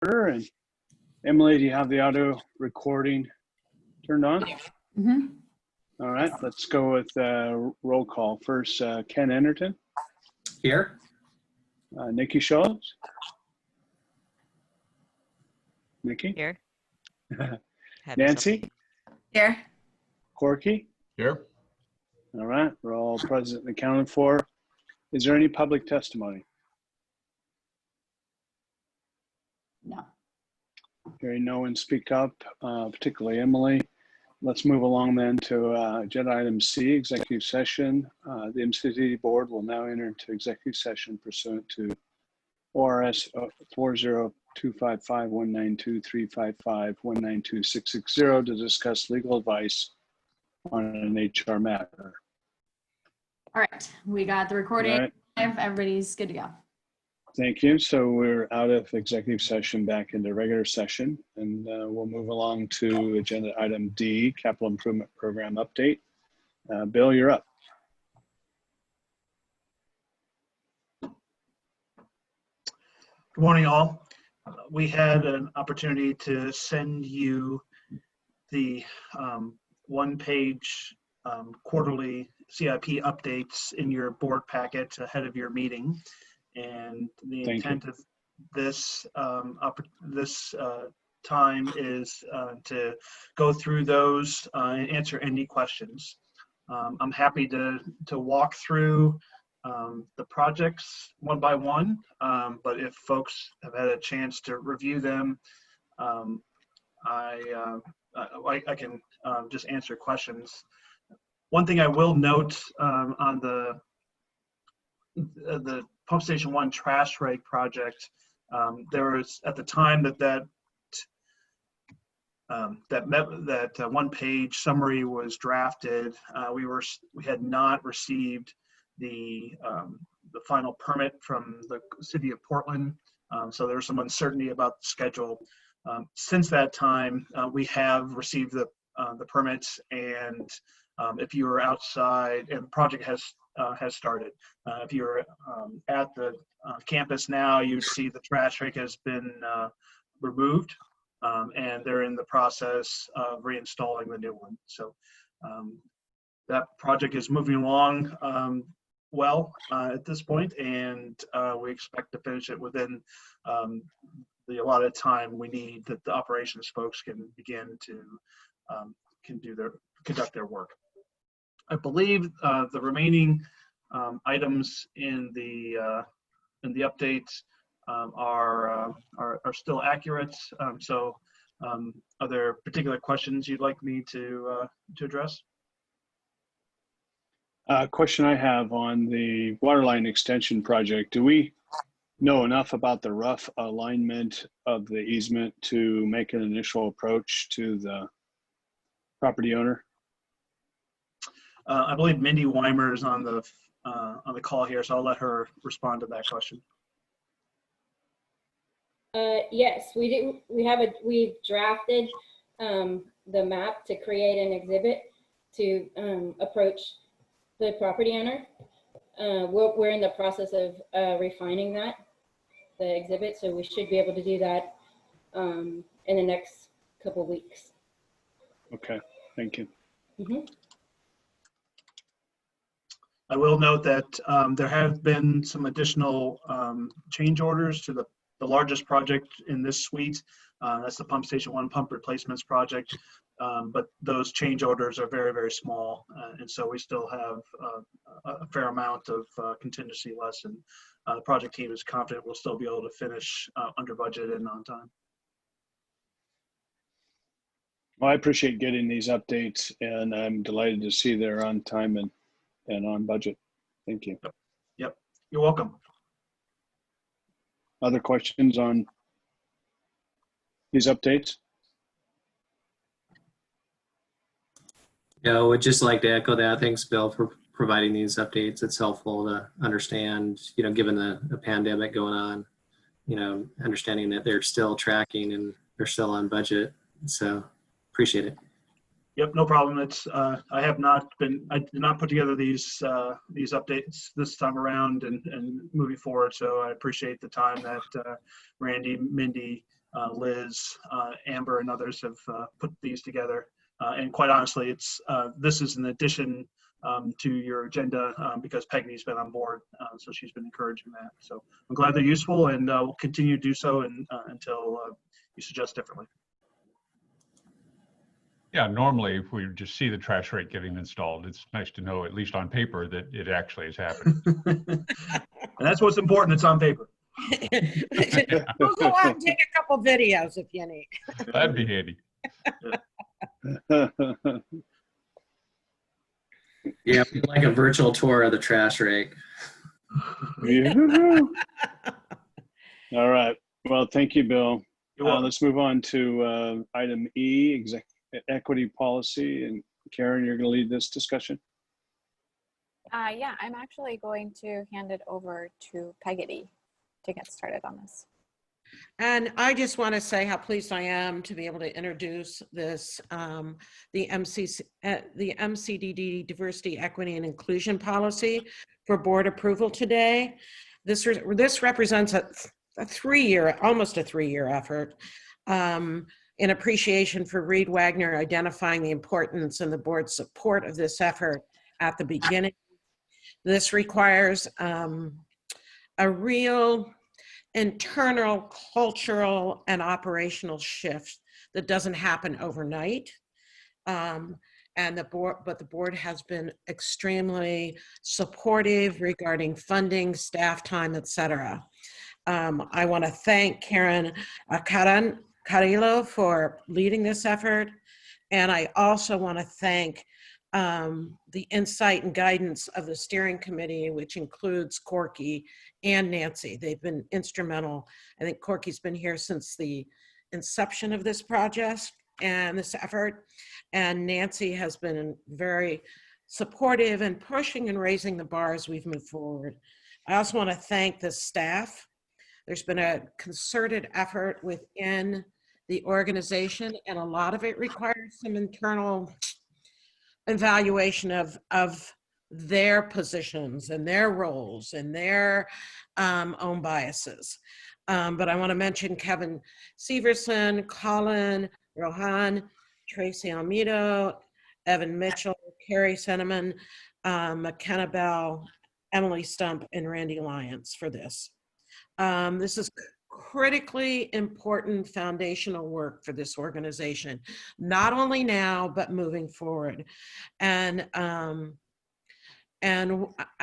And Emily, do you have the auto recording turned on? Mm-hmm. All right, let's go with roll call. First, Ken Ennerton. Here. Nikki Schultz. Nikki. Here. Nancy. Here. Corky. Here. All right, we're all present and accounted for. Is there any public testimony? No. Hearing no one speak up, particularly Emily. Let's move along then to agenda item C, executive session. The MCDD board will now enter into executive session pursuant to ORS 40255192355192660 to discuss legal advice on an HR matter. All right, we got the recording. All right. Everybody's good to go. Thank you. So we're out of executive session back into regular session, and we'll move along to agenda item D, capital improvement program update. Bill, you're up. Good morning, all. We had an opportunity to send you the one-page quarterly CIP updates in your board packet ahead of your meeting. And the intent of this time is to go through those and answer any questions. I'm happy to walk through the projects one by one, but if folks have had a chance to review them, I can just answer questions. One thing I will note on the Pump Station 1 trash rake project, there was, at the time that one-page summary was drafted, we had not received the final permit from the city of Portland, so there was some uncertainty about the schedule. Since that time, we have received the permits, and if you were outside, and the project has started. If you're at the campus now, you see the trash rake has been removed, and they're in the process of reinstalling the new one. So that project is moving along well at this point, and we expect to finish it within the allotted time we need, that the operations folks can begin to conduct their work. I believe the remaining items in the updates are still accurate. So, are there particular questions you'd like me to address? Question I have on the waterline extension project. Do we know enough about the rough alignment of the easement to make an initial approach to the property owner? I believe Mindy Weimer is on the call here, so I'll let her respond to that question. Yes, we've drafted the map to create an exhibit to approach the property owner. We're in the process of refining the exhibit, so we should be able to do that in the next couple weeks. Okay, thank you. Mm-hmm. I will note that there have been some additional change orders to the largest project in this suite. That's the Pump Station 1 pump replacements project. But those change orders are very, very small. And so we still have a fair amount of contingency left. And the project team is confident we'll still be able to finish under budget and on time. Well, I appreciate getting these updates, and I'm delighted to see they're on time and on budget. Thank you. Yep. You're welcome. Other questions on these updates? Yeah, I would just like to echo that. Thanks, Bill, for providing these updates. It's helpful to understand, given the pandemic going on, understanding that they're still tracking and they're still on budget. So appreciate it. Yep, no problem. It's I did not put together these updates this time around and moving forward. So I appreciate the time that Randy, Mindy, Liz, Amber, and others have put these together. And quite honestly, this is an addition to your agenda because Peggy's been on board, so she's been encouraging that. So I'm glad they're useful, and we'll continue to do so until you suggest differently. Yeah, normally if we just see the trash rate getting installed, it's nice to know, at least on paper, that it actually has happened. And that's what's important. It's on paper. We'll go out and take a couple videos if you need. That'd be handy. Yeah, we'd like a virtual tour of the trash rake. Yoo-hoo. All right. Well, thank you, Bill. You're welcome. Let's move on to item E, equity policy. And Karen, you're going to lead this discussion. Yeah, I'm actually going to hand it over to Peggy to get started on this. And I just want to say how pleased I am to be able to introduce this, the MCDD Diversity, Equity, and Inclusion Policy for board approval today. This represents a almost a three-year effort in appreciation for Reed Wagner identifying the importance and the board's support of this effort at the beginning. This requires a real internal cultural and operational shift that doesn't happen overnight. But the board has been extremely supportive regarding funding, staff time, etc. I want to thank Karen Carillo for leading this effort. And I also want to thank the insight and guidance of the steering committee, which includes Corky and Nancy. They've been instrumental. I think Corky's been here since the inception of this project and this effort. And Nancy has been very supportive and pushing and raising the bar as we've moved forward. I also want to thank the staff. There's been a concerted effort within the organization, and a lot of it requires some internal evaluation of their positions and their roles and their own biases. But I want to mention Kevin Severson, Colin, Rohan, Tracy Almeida, Evan Mitchell, Carrie Senneman, McKenna Bell, Emily Stump, and Randy Lyons for this. This is critically important foundational work for this organization, not only now, but moving forward. And I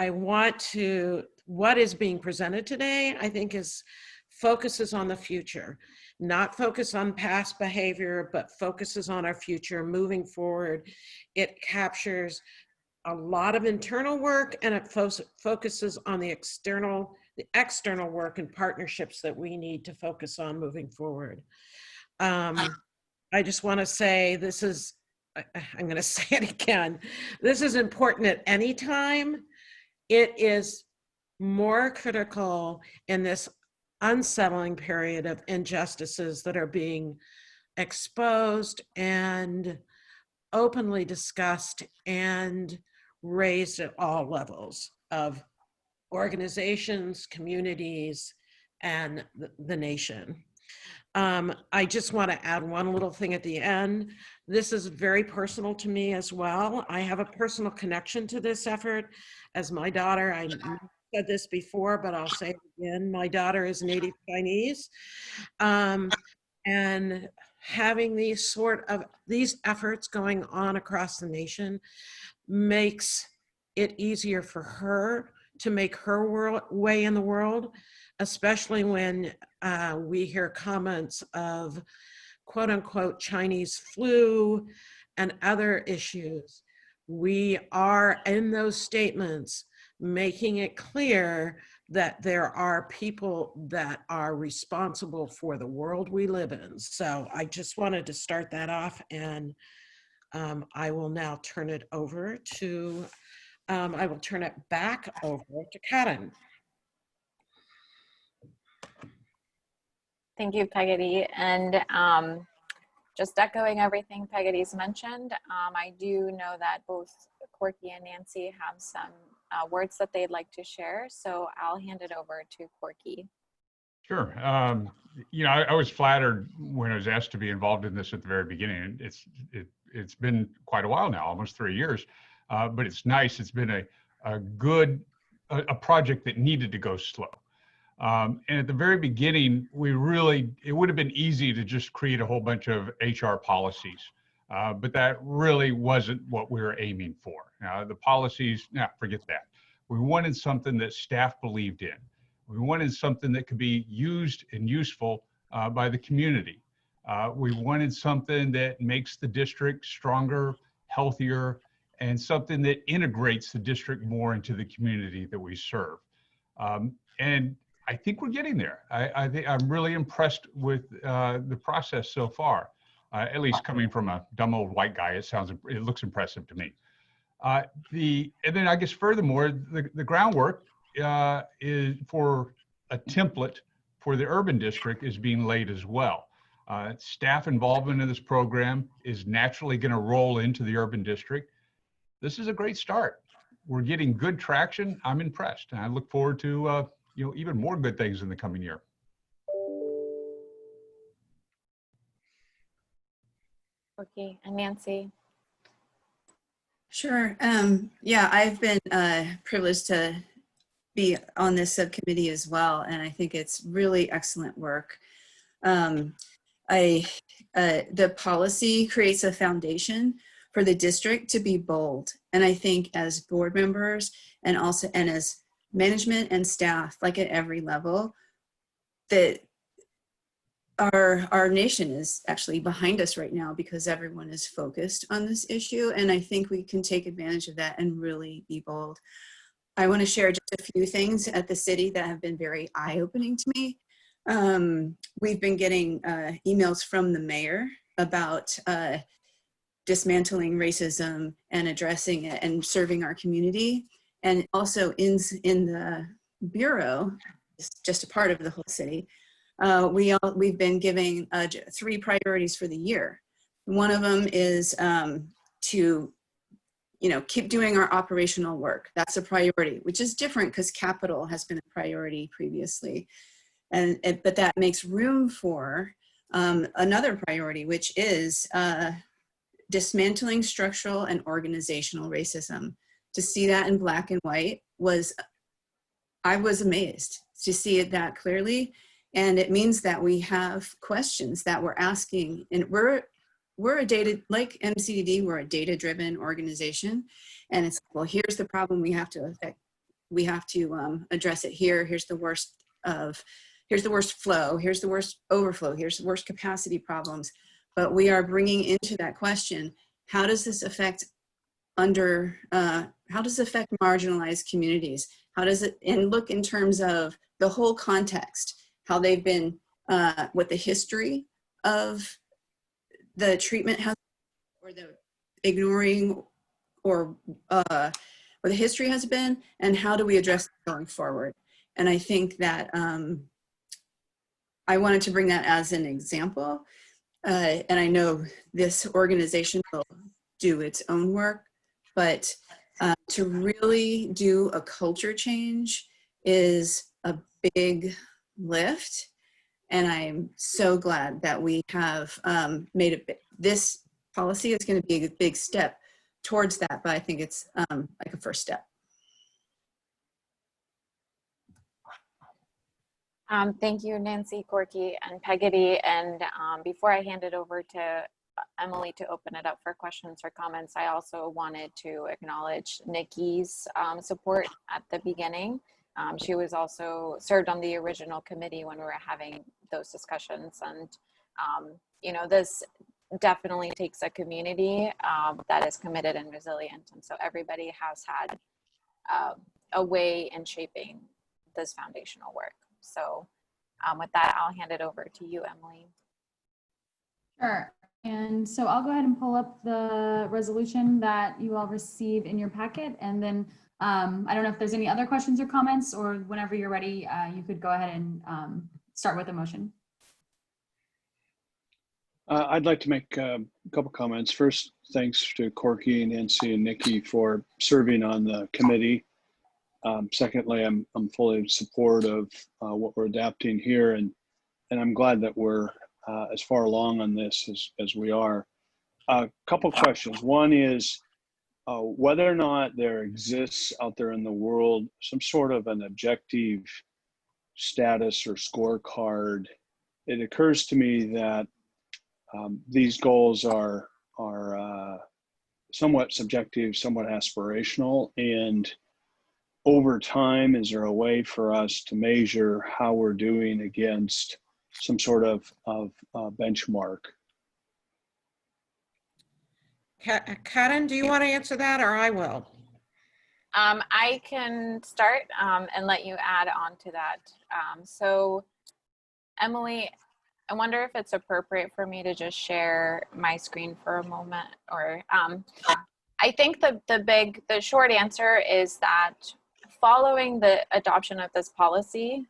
want to, what is being presented today, I think focuses on the future, not focus on past behavior, but focuses on our future moving forward. It captures a lot of internal work, and it focuses on the external work and partnerships that we need to focus on moving forward. I just want to say this is, I'm going to say it again, this is important at any time. It is more critical in this unsettling period of injustices that are being exposed and openly discussed and raised at all levels of organizations, communities, and the nation. I just want to add one little thing at the end. This is very personal to me as well. I have a personal connection to this effort as my daughter, I said this before, but I'll say it again, my daughter is Native Chinese. And having these efforts going on across the nation makes it easier for her to make her way in the world, especially when we hear comments of quote unquote Chinese flu and other issues. We are in those statements making it clear that there are people that are responsible for the world we live in. So I just wanted to start that off, and I will now turn it over to, I will turn it back over to Karen. Thank you, Peggy. And just echoing everything Peggy's mentioned, I do know that both Corky and Nancy have some words that they'd like to share. So I'll hand it over to Corky. Sure. I was flattered when I was asked to be involved in this at the very beginning. It's been quite a while now, almost 3 years, but it's nice. It's been a good project that needed to go slow. And at the very beginning, it would have been easy to just create a whole bunch of HR policies, but that really wasn't what we were aiming for. The policies, forget that. We wanted something that staff believed in. We wanted something that could be used and useful by the community. We wanted something that makes the district stronger, healthier, and something that integrates the district more into the community that we serve. And I think we're getting there. I think I'm really impressed with the process so far. At least coming from a dumb old white guy, it looks impressive to me. And then I guess furthermore, the groundwork is for a template for the urban district is being laid as well. Staff involvement in this program is naturally going to roll into the urban district. This is a great start. We're getting good traction. I'm impressed, and I look forward to even more good things in the coming year. Okay, and Nancy. Sure. Yeah, I've been privileged to be on this subcommittee as well, and I think it's really excellent work. The policy creates a foundation for the district to be bold, and I think as board members and as management and staff, like at every level, that our nation is actually behind us right now because everyone is focused on this issue. And I think we can take advantage of that and really be bold. I want to share just a few things at the city that have been very eye-opening to me. We've been getting emails from the mayor about dismantling racism and addressing it and serving our community. And also in the Bureau, it's just a part of the whole city, we've been giving 3 priorities for the year. One of them is to keep doing our operational work. That's a priority, which is different because capital has been a priority previously. But that makes room for another priority, which is dismantling structural and organizational racism. To see that in black and white I was amazed to see it that clearly. And it means that we have questions that we're asking, and we're a data, like MCDD, we're a data-driven organization. And it's, well, here's the problem we have to address it here. Here's the worst flow. Here's the worst overflow. Here's the worst capacity problems. But we are bringing into that question, how does this affect marginalized communities? How does it, and look in terms of the whole context, how they've been, what the history of the treatment has, or the ignoring, or what the history has been, and how do we address it going forward? And I think that I wanted to bring that as an example. And I know this organization will do its own work, but to really do a culture change is a big lift. And I'm so glad that we have made this policy is going to be a big step towards that, but I think it's like a first step. Thank you, Nancy, Corky, and Peggotty. And before I hand it over to Emily to open it up for questions or comments, I also wanted to acknowledge Nikki's support at the beginning. She was also served on the original committee when we were having those discussions. And, this definitely takes a community that is committed and resilient. And so everybody has had a way in shaping this foundational work. So with that, I'll hand it over to you, Emily. Sure. And so I'll go ahead and pull up the resolution that you all receive in your packet. And then I don't know if there's any other questions or comments, or whenever you're ready, you could go ahead and start with a motion. I'd like to make a couple comments. First, thanks to Corky, Nancy, and Nikki for serving on the committee. Secondly, I'm fully in support of what we're adapting here, and I'm glad that we're as far along on this as we are. A couple questions. One is whether or not there exists out there in the world some sort of an objective status or scorecard. It occurs to me that these goals are somewhat subjective, somewhat aspirational, and over time, is there a way for us to measure how we're doing against some sort of benchmark? Karen, do you want to answer that, or I will? I can start and let you add on to that. So Emily, I wonder if it's appropriate for me to just share my screen for a moment, or I think the short answer is that following the adoption of this policy,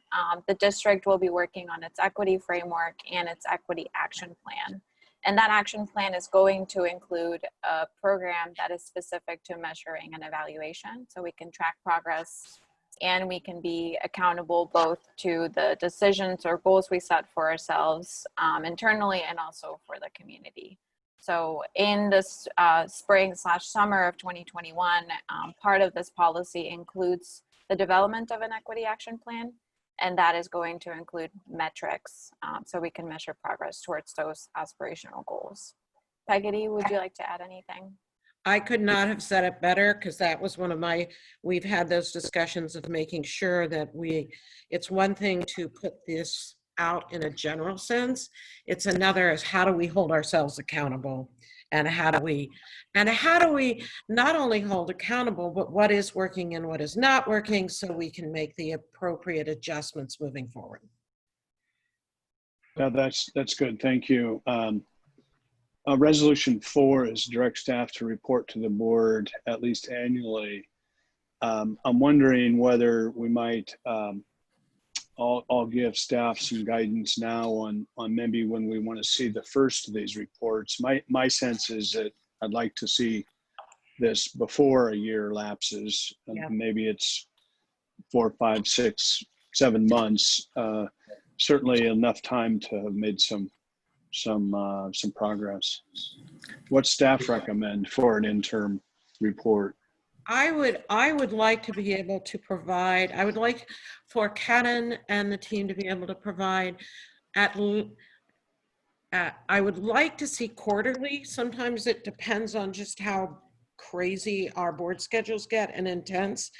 the district will be working on its equity framework and its equity action plan. And that action plan is going to include a program that is specific to measuring and evaluation, so we can track progress and we can be accountable both to the decisions or goals we set for ourselves internally and also for the community. So in this spring/summer of 2021, part of this policy includes the development of an equity action plan, and that is going to include metrics so we can measure progress towards those aspirational goals. Peggy, would you like to add anything? I could not have said it better, because that was one of my, we've had those discussions of making sure that it's one thing to put this out in a general sense. It's another is how do we hold ourselves accountable, and how do we not only hold accountable, but what is working and what is not working, so we can make the appropriate adjustments moving forward. Yeah, that's good. Thank you. Resolution 4 is direct staff to report to the board at least annually. I'm wondering whether we might I'll give staff some guidance now on maybe when we want to see the first of these reports. My sense is that I'd like to see this before a year lapses. Yeah. Maybe it's 4, 5, 6, 7 months. Certainly enough time to have made some progress. What staff recommend for an interim report? I would like to be able to provide, I would like for Karen and the team to be able to provide I would like to see quarterly. Sometimes it depends on just how crazy our board schedules get and intense.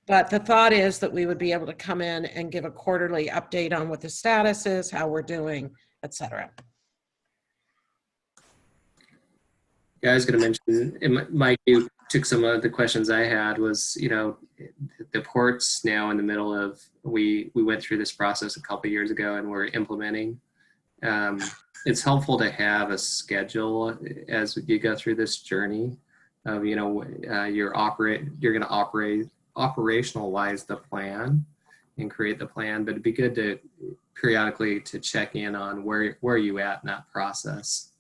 But the thought is that we would be able to come in and give a quarterly update on what the status is, how we're doing, etc. Yeah, I was going to mention, and Mike, you took some of the questions I had was, the port's now in the middle of, we went through this process a couple of years ago and we're implementing. It's helpful to have a schedule as you go through this journey of, you're going to operationalize the plan and create the plan, but it'd be good to periodically to check in on where are you at in that process.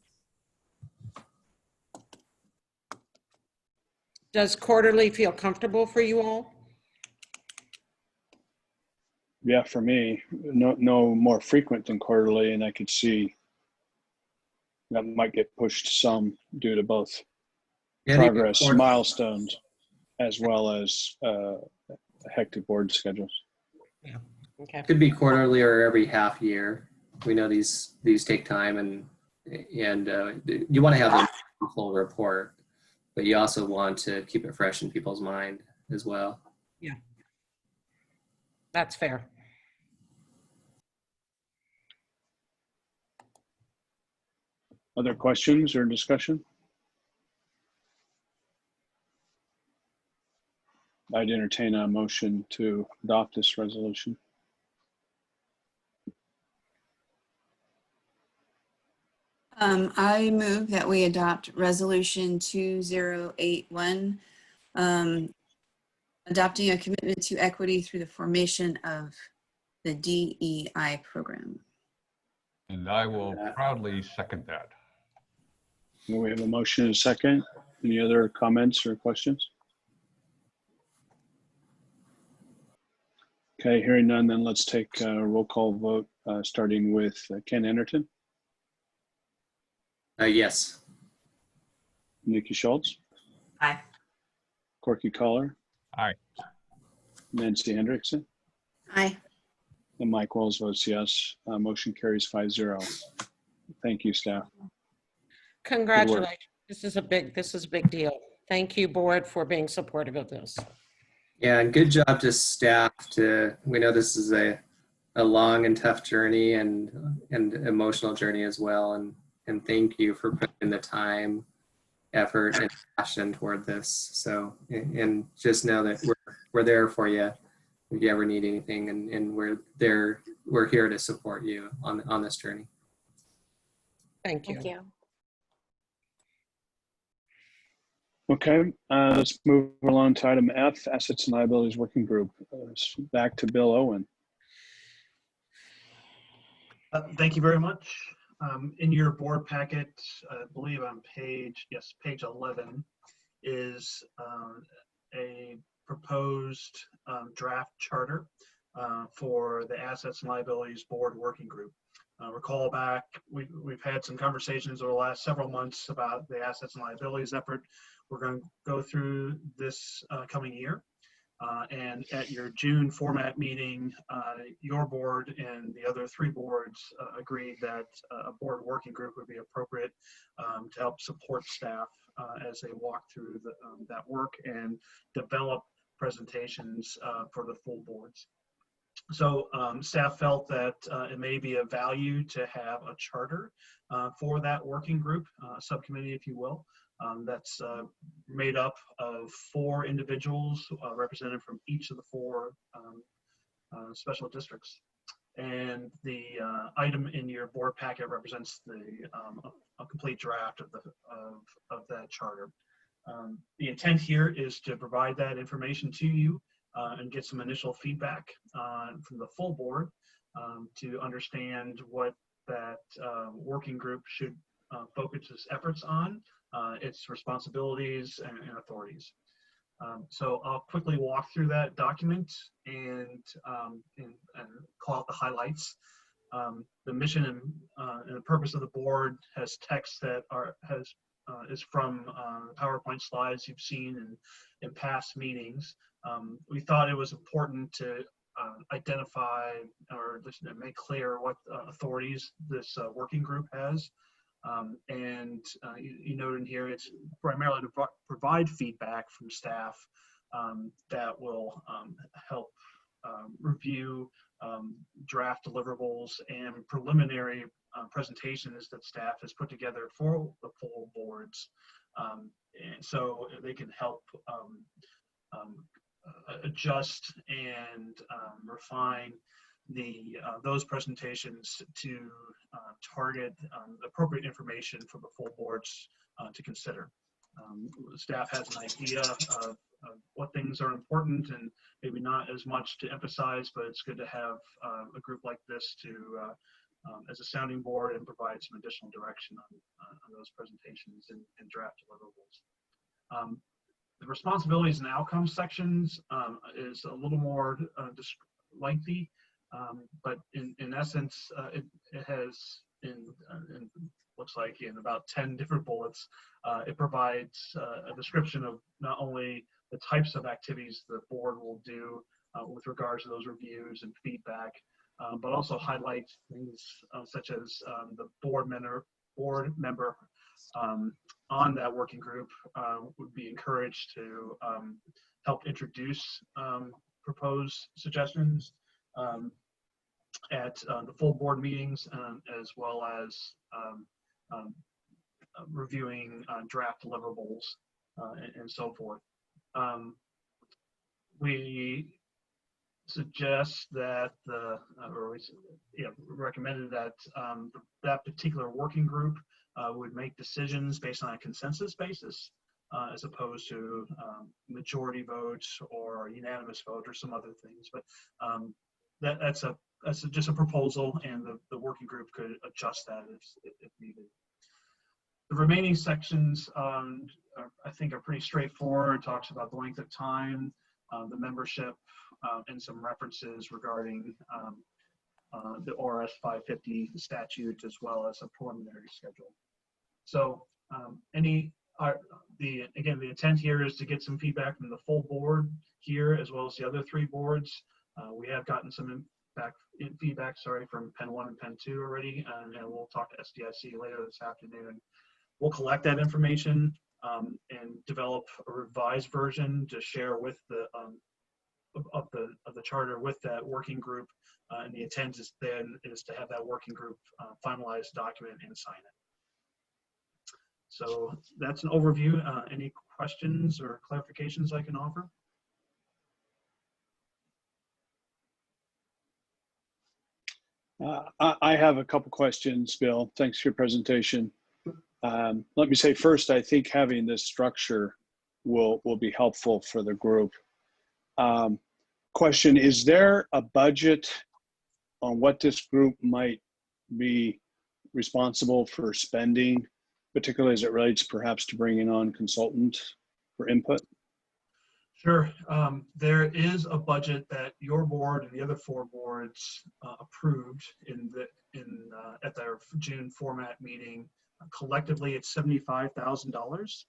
Does quarterly feel comfortable for you all? Yeah, for me, no more frequent than quarterly, and I could see that might get pushed some due to both progress milestones as well as hectic board schedules. Yeah. Okay. Could be quarterly or every half year. We know these take time, and you want to have a full report, but you also want to keep it fresh in people's mind as well. Yeah, that's fair. Other questions or discussion? I'd entertain a motion to adopt this resolution. I move that we adopt resolution 2081, adopting a commitment to equity through the formation of the DEI program. And I will proudly second that. We have a motion and a second. Any other comments or questions? Okay, hearing none, then let's take a roll call vote, starting with Ken Ennerton, Yes. Nikki Schultz, Aye. Corky Collar, Aye. Nancy Hendrickson, Aye. and Mike Wells votes yes. Motion carries 5-0. Thank you, staff. Congratulations. This is a big deal. Thank you, board, for being supportive of this. Yeah, and good job to staff. We know this is a long and tough journey and emotional journey as well. And thank you for putting the time, effort, and passion toward this. So, and just know that we're there for you if you ever need anything, and we're here to support you on this journey. Thank you. Thank you. Okay, let's move along to item F, Assets and Liabilities Working Group. Back to Bill Owen. Thank you very much. In your board packet, I believe on page 11, is a proposed draft charter for the Assets and Liabilities Board Working Group. Recall back, we've had some conversations over the last several months about the assets and liabilities effort we're going to go through this coming year. And at your June format meeting, your board and the other 3 boards agreed that a board working group would be appropriate to help support staff as they walk through that work and develop presentations for the full boards. So staff felt that it may be of value to have a charter for that working group, subcommittee, if you will. That's made up of 4 individuals represented from each of the 4 special districts. And the item in your board packet represents a complete draft of that charter. The intent here is to provide that information to you and get some initial feedback from the full board to understand what that working group should focus its efforts on, its responsibilities and authorities. So I'll quickly walk through that document and call out the highlights. The mission and the purpose of the board has text that is from PowerPoint slides you've seen in past meetings. We thought it was important to identify or just make clear what authorities this working group has. You noted in here, it's primarily to provide feedback from staff that will help review draft deliverables and preliminary presentations that staff has put together for the full boards. And so they can help adjust and refine those presentations to target appropriate information for the full boards to consider. Staff has an idea of what things are important and maybe not as much to emphasize, but it's good to have a group like this to as a sounding board and provide some additional direction on those presentations and draft deliverables. The responsibilities and outcomes sections is a little more lengthy, but in essence, it has looks like in about 10 different bullets, it provides a description of not only the types of activities the board will do with regards to those reviews and feedback, but also highlights things such as the board member on that working group would be encouraged to help introduce proposed suggestions at the full board meetings, as well as reviewing draft deliverables and so forth. We suggest that recommended that that particular working group would make decisions based on a consensus basis, as opposed to majority votes or unanimous vote or some other things. But that's just a proposal, and the working group could adjust that if needed. The remaining sections, I think, are pretty straightforward. It talks about the length of time, the membership, and some references regarding the ORS 550 statute, as well as a preliminary schedule. So again, the intent here is to get some feedback from the full board here, as well as the other 3 boards. We have gotten some feedback, from Pen 1 and Pen 2 already, and we'll talk to SDIC later this afternoon. We'll collect that information and develop a revised version to share with the of the charter with that working group. And the intent is to have that working group finalize the document and sign it. So that's an overview. Any questions or clarifications I can offer? I have a couple questions, Bill. Thanks for your presentation. Let me say first, I think having this structure will be helpful for the group. Question, is there a budget on what this group might be responsible for spending, particularly as it relates perhaps to bringing on consultants for input? Sure. There is a budget that your board and the other 4 boards approved at their June format meeting. Collectively, it's $75,000,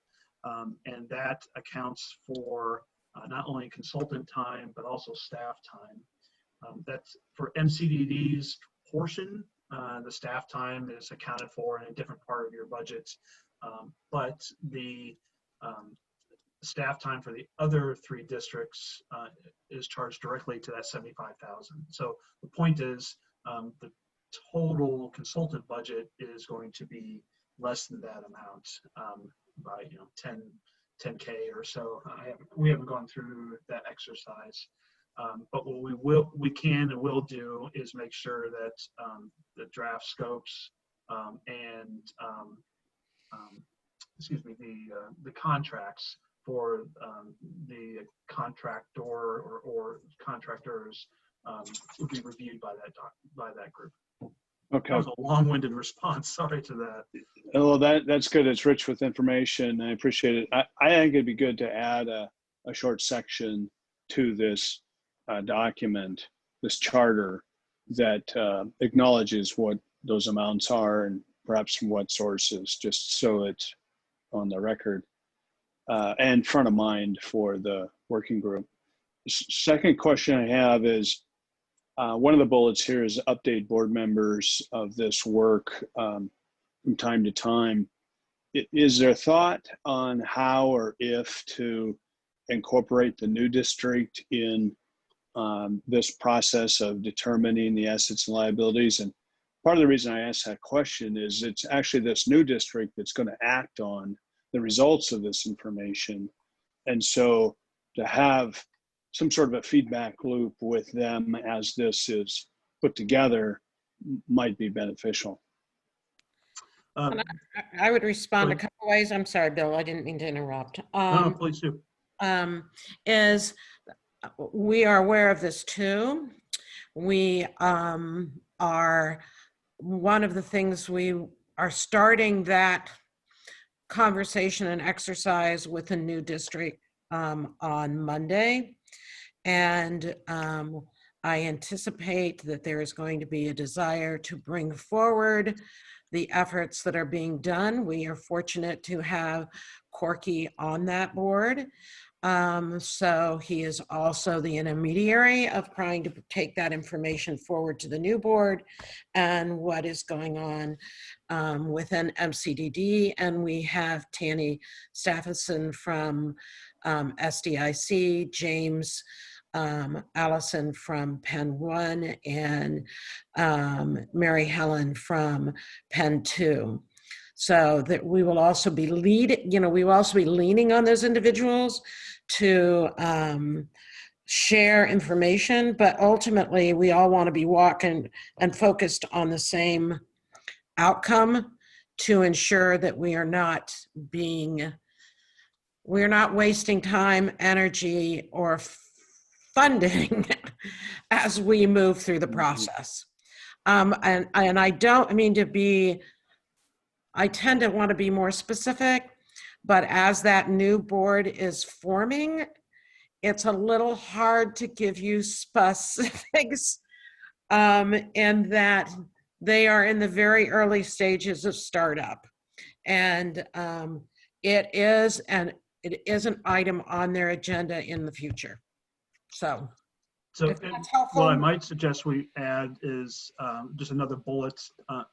and that accounts for not only consultant time but also staff time. That's for MCDD's portion. The staff time is accounted for in a different part of your budget, but the staff time for the other 3 districts is charged directly to that $75,000. So the point is, the total consultant budget is going to be less than that amount by 10K or so. We haven't gone through that exercise, but what we can and will do is make sure that the draft scopes and the contracts for the contractor or contractors will be reviewed by that group. Okay. That was a long-winded response. Sorry to that. Well, that's good. It's rich with information. I appreciate it. I think it'd be good to add a short section to this document, this charter, that acknowledges what those amounts are and perhaps from what sources, just so it's on the record and front of mind for the working group. Second question I have is, one of the bullets here is update board members of this work from time to time. Is there thought on how or if to incorporate the new district in this process of determining the assets and liabilities? And part of the reason I asked that question is it's actually this new district that's going to act on the results of this information. And so to have some sort of a feedback loop with them as this is put together might be beneficial. I would respond a couple ways. I'm sorry, Bill, I didn't mean to interrupt. No, please do. Is we are aware of this too. We are, one of the things we are starting that conversation and exercise with a new district on Monday. And I anticipate that there is going to be a desire to bring forward the efforts that are being done. We are fortunate to have Corky on that board. So he is also the intermediary of trying to take that information forward to the new board and what is going on within MCDD. And we have Tanny Staffison from SDIC, James Allison from Pen 1, and Mary Helen from Pen 2. So that we will also be we will also be leaning on those individuals to share information, but ultimately we all want to be walking and focused on the same outcome to ensure that we are not wasting time, energy, or funding as we move through the process. And I don't mean to be, I tend to want to be more specific, but as that new board is forming, it's a little hard to give you specifics, and that they are in the very early stages of startup. And it is an item on their agenda in the future. So So if that's helpful. what I might suggest we add is just another bullet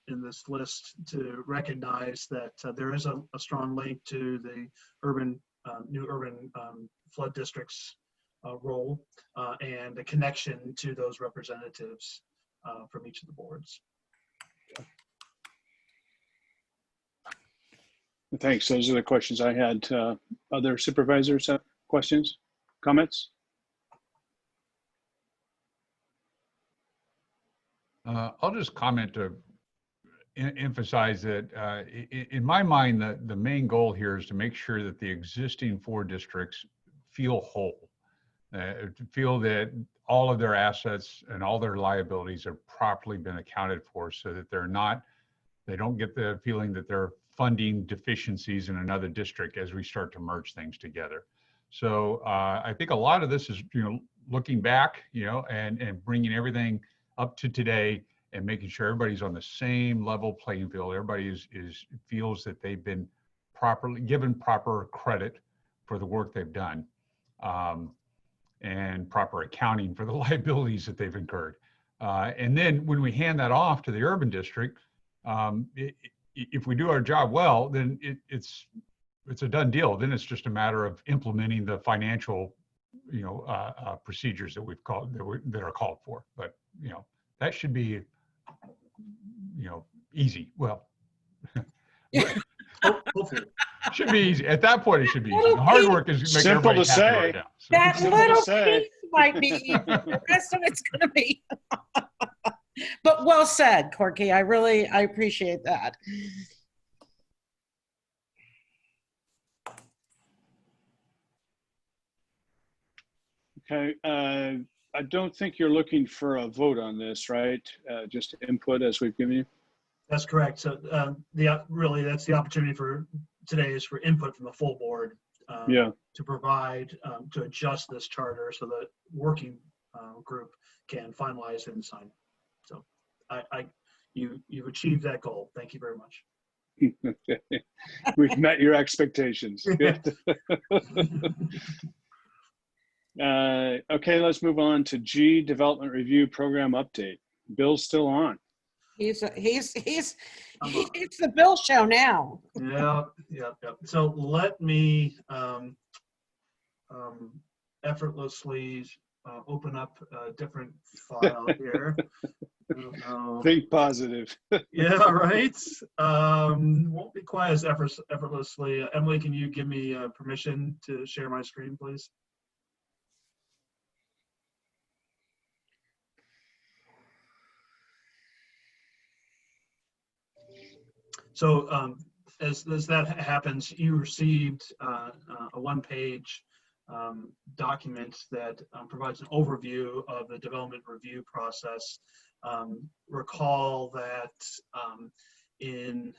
in this list to recognize that there is a strong link to the new urban flood districts role and a connection to those representatives from each of the boards. Thanks. Those are the questions I had. Other supervisors have questions, comments? I'll just comment to emphasize that in my mind, the main goal here is to make sure that the existing 4 districts feel whole, feel that all of their assets and all their liabilities have properly been accounted for, so that they don't get the feeling that they're funding deficiencies in another district as we start to merge things together. So I think a lot of this is, looking back, and bringing everything up to today and making sure everybody's on the same level playing field. Everybody feels that they've been given proper credit for the work they've done, and proper accounting for the liabilities that they've incurred. And then when we hand that off to the urban district, if we do our job well, then it's a done deal. Then it's just a matter of implementing the financial, procedures that that are called for. But that should be, easy. Well, Hopefully. should be easy. At that point, it should be easy. The hard work is making Simple everybody to happy say. right now. So- That Simple to little say. piece might be easy. The rest of it's going to be. But well said, Corky. I appreciate that. Okay, I don't think you're looking for a vote on this, right? Just input as we've given you. That's correct. So really, that's the opportunity for today is for input from the full board to provide, to adjust this charter so that working group can finalize and sign. So you've achieved that goal. Thank you very much. We've met your expectations. Good. Okay, let's move on to G, Development Review Program Update. Bill's still on. It's the Bill show now. Yeah. So let me effortlessly open up a different file here. Think positive. Yeah, right. Won't be quite as effortlessly. Emily, can you give me permission to share my screen, please? So as that happens, you received a one-page document that provides an overview of the development review process. Recall that in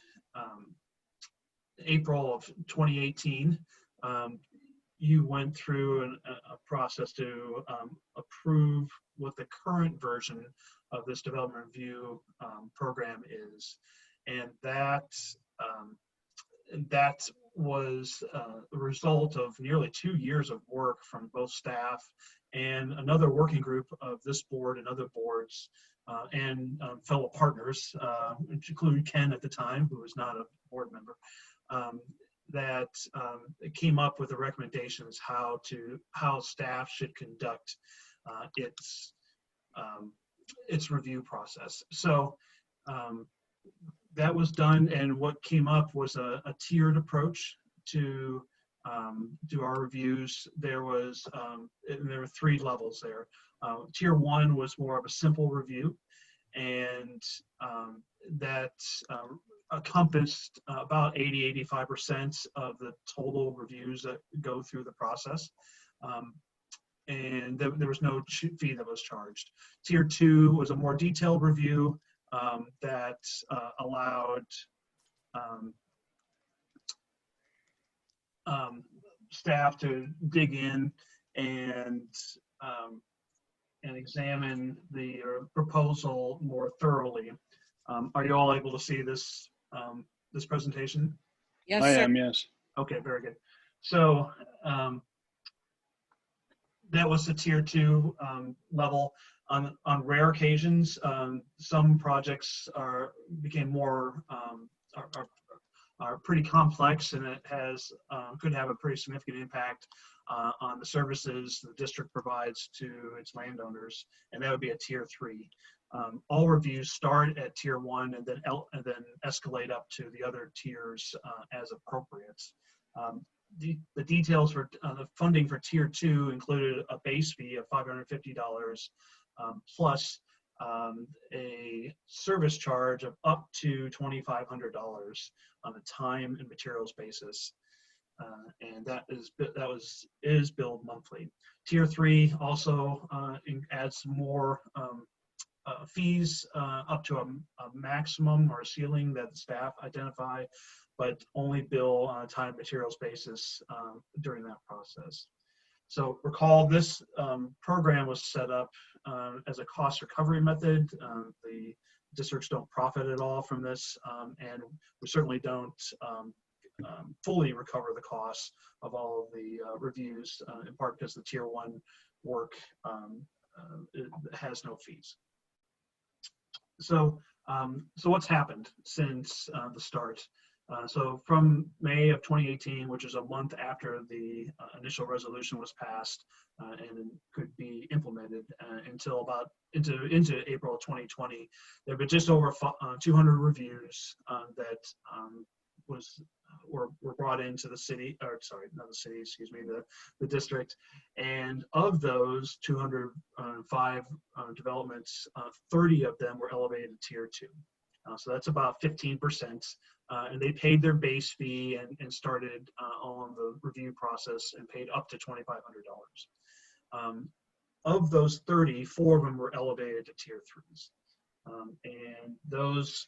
April of 2018, you went through a process to approve what the current version of this development review program is. And that was the result of nearly 2 years of work from both staff and another working group of this board and other boards and fellow partners, including Ken at the time, who was not a board member, that came up with the recommendations how staff should conduct its review process. So that was done, and what came up was a tiered approach to do our reviews. There were 3 levels there. Tier 1 was more of a simple review, and that encompassed about 80–85% of the total reviews that go through the process. And there was no fee that was charged. Tier 2 was a more detailed review that allowed staff to dig in and examine the proposal more thoroughly. Are you all able to see this this presentation? Yes, I sir. am, yes. Okay, very good. So that was the tier 2 level. On rare occasions, some projects became more are pretty complex, and it has could have a pretty significant impact on the services the district provides to its landowners, and that would be a tier 3. All reviews start at tier 1 and then escalate up to the other tiers as appropriate. The details for the funding for tier 2 included a base fee of $550 plus a service charge of up to $2,500 on a time and materials basis, and that is billed monthly. Tier 3 also adds more fees up to a maximum or a ceiling that the staff identify, but only bill on a time and materials basis during that process. So recall this program was set up as a cost recovery method. The districts don't profit at all from this, and we certainly don't fully recover the costs of all of the reviews, in part because the tier 1 work has no fees. So what's happened since the start? So from May of 2018, which is a month after the initial resolution was passed and could be implemented until about into April of 2020, there have been just over 200 reviews that were brought into the city, or sorry, not the city, excuse me, the district. And of those 205 developments, 30 of them were elevated to tier 2. So that's about 15%. And they paid their base fee and started on the review process and paid up to $2,500. Of those 30, 4 of them were elevated to tier 3s. And those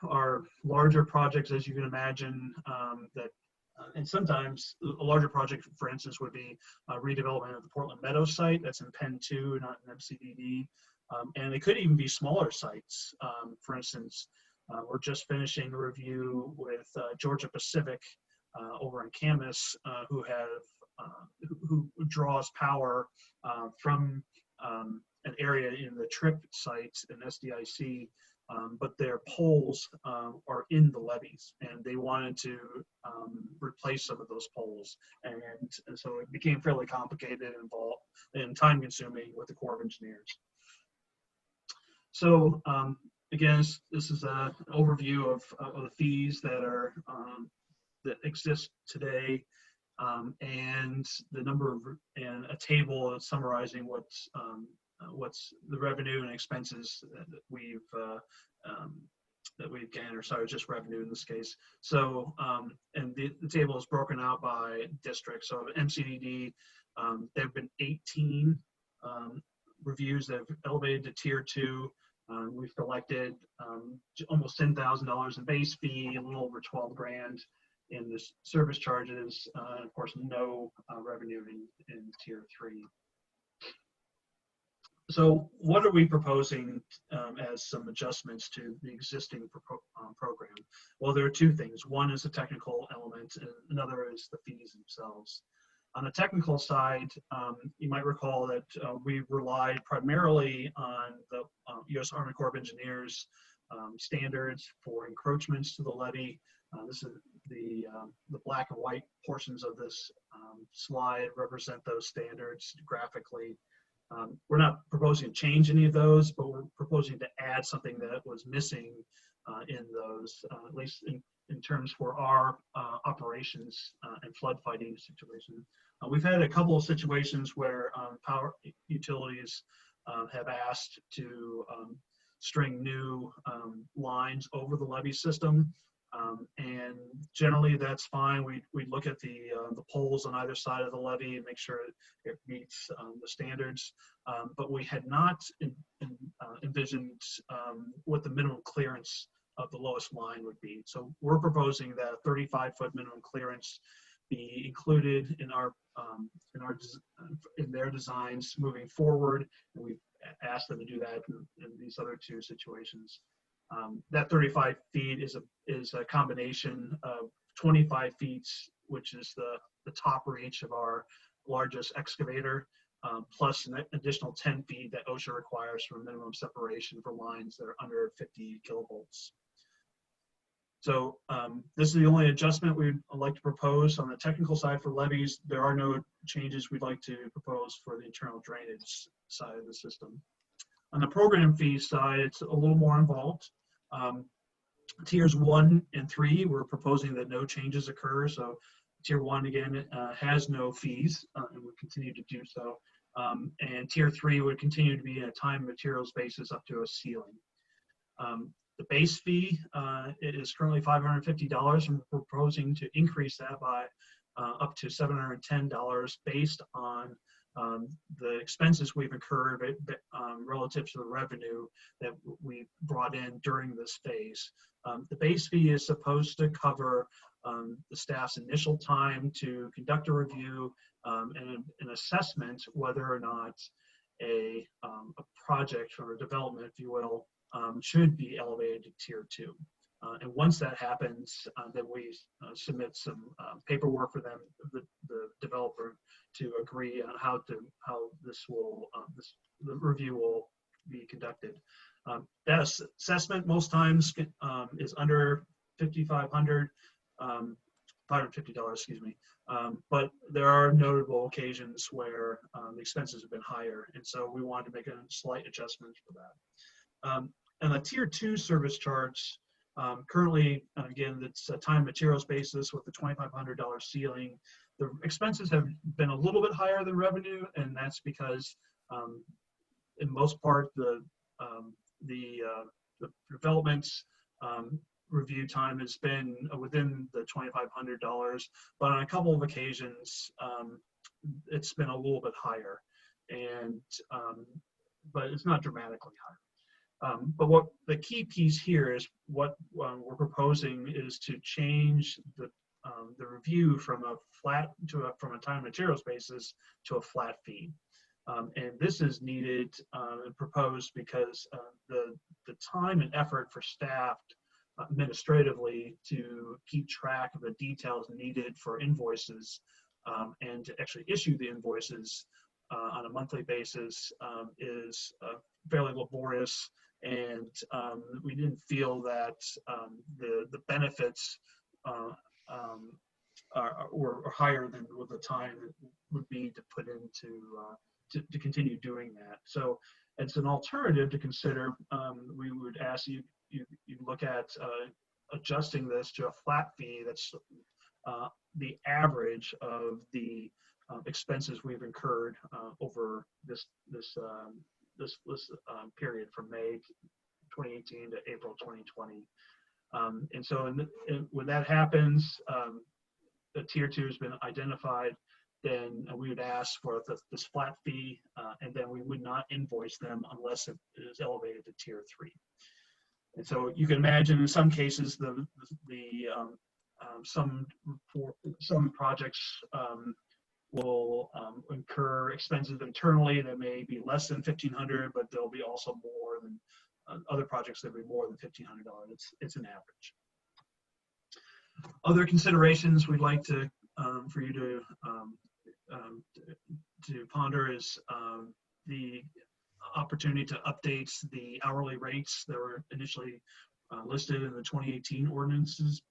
are larger projects, as you can imagine, and sometimes a larger project, for instance, would be redevelopment of the Portland Meadows site. That's in Penn 2, not in MCDD. And it could even be smaller sites. For instance, we're just finishing a review with Georgia Pacific over in Camas, who draws power from an area in the TRIP site in SDIC, but their poles are in the levees, and they wanted to replace some of those poles, and so it became fairly complicated, involved, and time-consuming with the Corps of Engineers. So again, this is an overview of the fees that are that exist today, and the number of, and a table summarizing what's the revenue and expenses that we've gained, or sorry, just revenue in this case. So and the table is broken out by district. So MCDD, there have been 18 reviews that have elevated to tier 2. We've collected almost $10,000 in base fee, a little over 12 grand in the service charges, and of course no revenue in tier 3. So what are we proposing as some adjustments to the existing program? Well, there are two things. One is the technical element, and another is the fees themselves. On the technical side, you might recall that we relied primarily on the U.S. Army Corps of Engineers standards for encroachments to the levee. This is the black and white portions of this slide represent those standards graphically. We're not proposing to change any of those, but we're proposing to add something that was missing in those, at least in terms for our operations and flood fighting situation. We've had a couple of situations where power utilities have asked to string new lines over the levee system. And generally that's fine. We look at the poles on either side of the levee and make sure it meets the standards. But we had not envisioned what the minimum clearance of the lowest line would be. So we're proposing that a 35-foot minimum clearance be included in their designs moving forward, and we've asked them to do that in these other two situations. That 35 feet is a combination of 25 feet, which is the top reach of our largest excavator, plus an additional 10 feet that OSHA requires for minimum separation for lines that are under 50 kilovolts. So this is the only adjustment we'd like to propose on the technical side for levees. There are no changes we'd like to propose for the internal drainage side of the system. On the program fee side, it's a little more involved. Tiers 1 and 3, we're proposing that no changes occur. So tier 1 again has no fees and will continue to do so. And tier 3 would continue to be a time and materials basis up to a ceiling. The base fee it is currently $550, and we're proposing to increase that by up to $710 based on the expenses we've incurred relative to the revenue that we brought in during this phase. The base fee is supposed to cover the staff's initial time to conduct a review and an assessment whether or not a project or a development, if you will, should be elevated to tier 2. And once that happens, then we submit some paperwork for them, the developer, to agree on how this will the review will be conducted. That assessment most times is under $5,500, $550, excuse me. But there are notable occasions where the expenses have been higher, and so we wanted to make a slight adjustment for that. And the tier 2 service charge, currently, again, it's a time materials basis with the $2,500 ceiling. The expenses have been a little bit higher than revenue, and that's because, in most part, the development's review time has been within the $2,500, but on a couple of occasions, it's been a little bit higher, and but it's not dramatically higher. But what the key piece here is what we're proposing is to change the review from a flat from a time and materials basis to a flat fee. And this is needed and proposed because the time and effort for staff administratively to keep track of the details needed for invoices and to actually issue the invoices on a monthly basis is fairly laborious. And we didn't feel that the benefits were higher than what the time would be to put into to continue doing that. So it's an alternative to consider. We would ask you look at adjusting this to a flat fee that's the average of the expenses we've incurred over this period from May 2018 to April 2020. And so when that happens, the tier 2 has been identified, then we would ask for this flat fee, and then we would not invoice them unless it is elevated to tier 3. And so you can imagine in some cases some projects will incur expenses internally that may be less than $1,500, but there'll be also more than other projects that will be more than $1,500. It's an average. Other considerations we'd like to for you to ponder is the opportunity to update the hourly rates that were initially listed in the 2018 ordinances.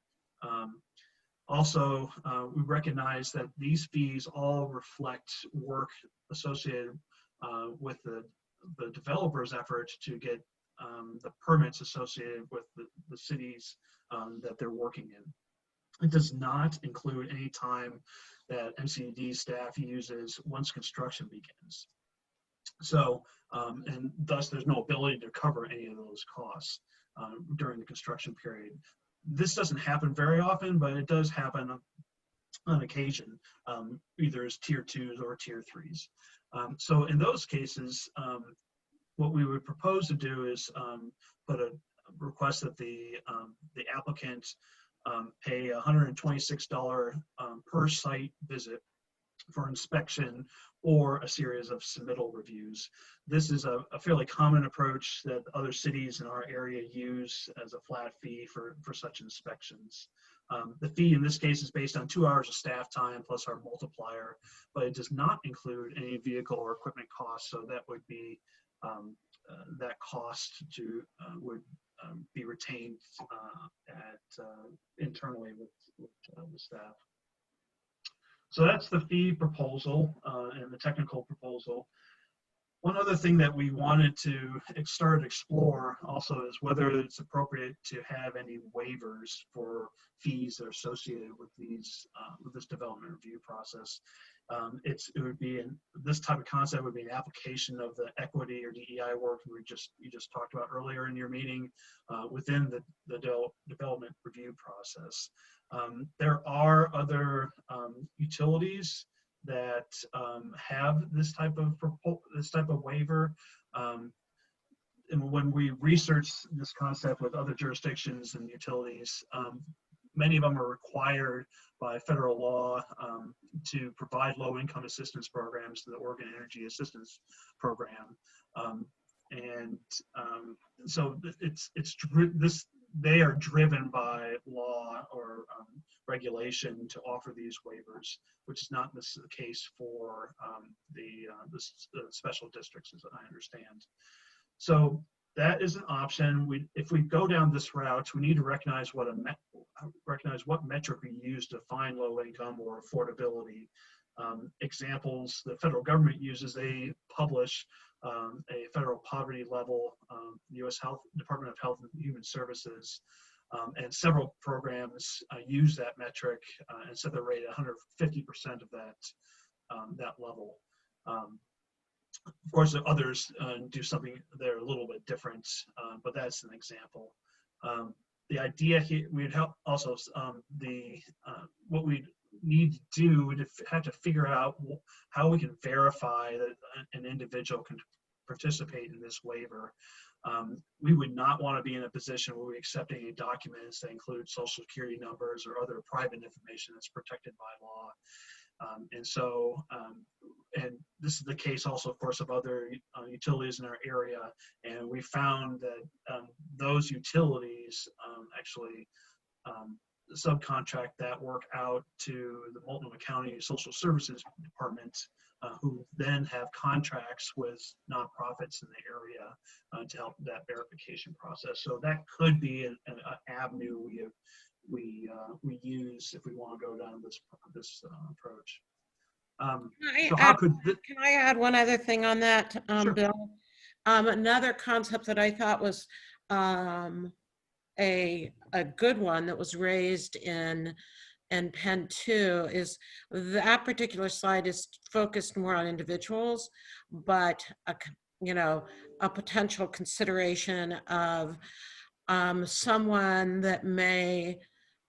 Also, we recognize that these fees all reflect work associated with the developer's effort to get the permits associated with the cities that they're working in. It does not include any time that MCDD staff uses once construction begins. So, and thus there's no ability to cover any of those costs during the construction period. This doesn't happen very often, but it does happen on occasion, either as tier 2s or tier 3s. So in those cases, what we would propose to do is put a request that the applicant pay $126 per site visit for inspection or a series of submittal reviews. This is a fairly common approach that other cities in our area use as a flat fee for such inspections. The fee in this case is based on 2 hours of staff time plus our multiplier, but it does not include any vehicle or equipment costs. So that would be that cost would be retained internally with the staff. So that's the fee proposal and the technical proposal. One other thing that we wanted to start to explore also is whether it's appropriate to have any waivers for fees that are associated with these with this development review process. It would be this type of concept would be an application of the equity or DEI work you just talked about earlier in your meeting within the development review process. There are other utilities that have this type of waiver. And when we research this concept with other jurisdictions and utilities, many of them are required by federal law to provide low-income assistance programs to the Oregon Energy Assistance Program. So they are driven by law or regulation to offer these waivers, which is not the case for the special districts, as I understand. So that is an option. If we go down this route, we need to recognize what metric we use to find low income or affordability. Examples the federal government uses, they publish a federal poverty level, U.S. Department of Health and Human Services, and several programs use that metric and set the rate at 150% of that level. Of course, others do something they're a little bit different, but that's an example. The idea here, we'd help also what we need to do, we'd have to figure out how we can verify that an individual can participate in this waiver. We would not want to be in a position where we're accepting any documents that include social security numbers or other private information that's protected by law. And this is the case also, of course, of other utilities in our area. And we found that those utilities actually subcontract that work out to the Multnomah County Social Services Department, who then have contracts with nonprofits in the area to help that verification process. So that could be an avenue we use if we want to go down this approach. Can I add one other thing on that, Sure. Bill? Another concept that I thought was a good one that was raised in Pen 2 is that particular slide is focused more on individuals, but a potential consideration of someone that may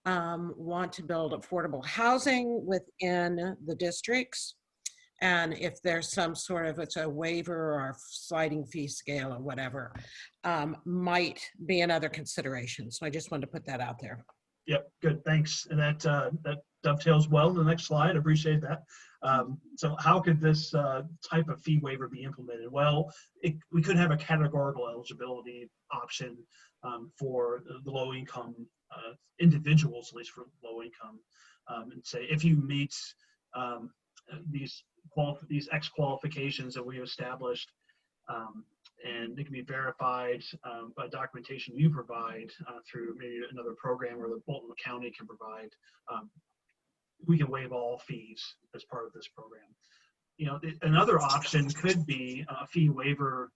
want to build affordable housing within the districts. And if there's some sort of, it's a waiver or sliding fee scale or whatever, might be another consideration. So I just wanted to put that out there. Yep, good, thanks. And that dovetails well to the next slide. I appreciate that. So how could this type of fee waiver be implemented? Well, we could have a categorical eligibility option for the low income individuals, at least for low income, and say if you meet these X qualifications that we established, and it can be verified by documentation you provide through maybe another program or the Multnomah County can provide, we can waive all fees as part of this program. Another option could be a fee waiver.